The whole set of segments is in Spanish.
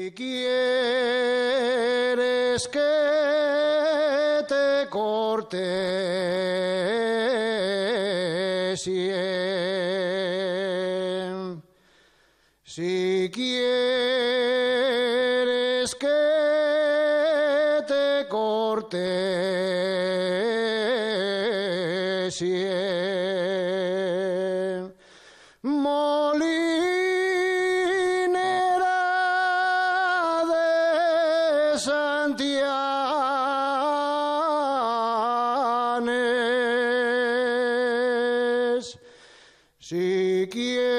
Si quieres que te corte cien, si quieres que te corte cien, molinera de Santianes, si quieres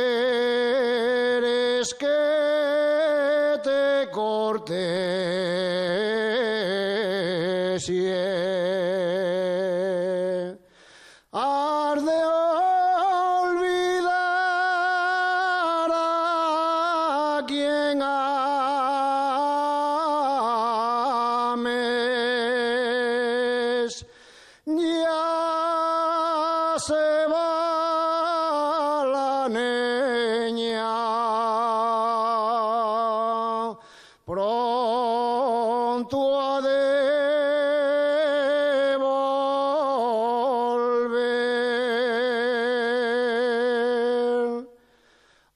que te corte cien, has de olvidar a quien ames, ya se va la niña, pronto ha de volver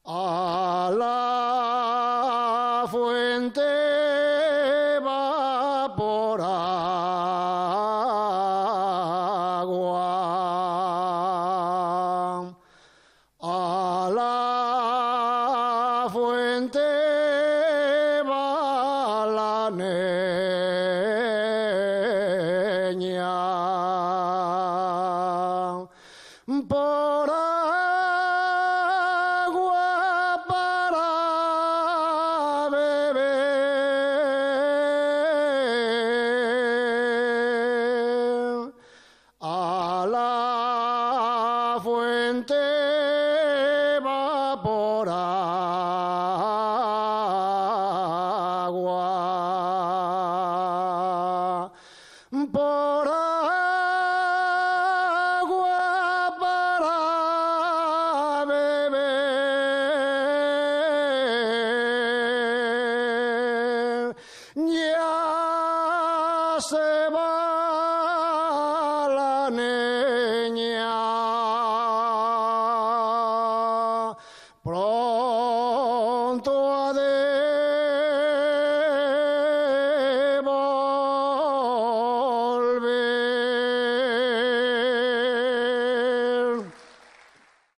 a la fuente, va por agua, a la fuente va la niña, por agua para beber, a la fuente va por agua, por agua para beber, ya se va la niña,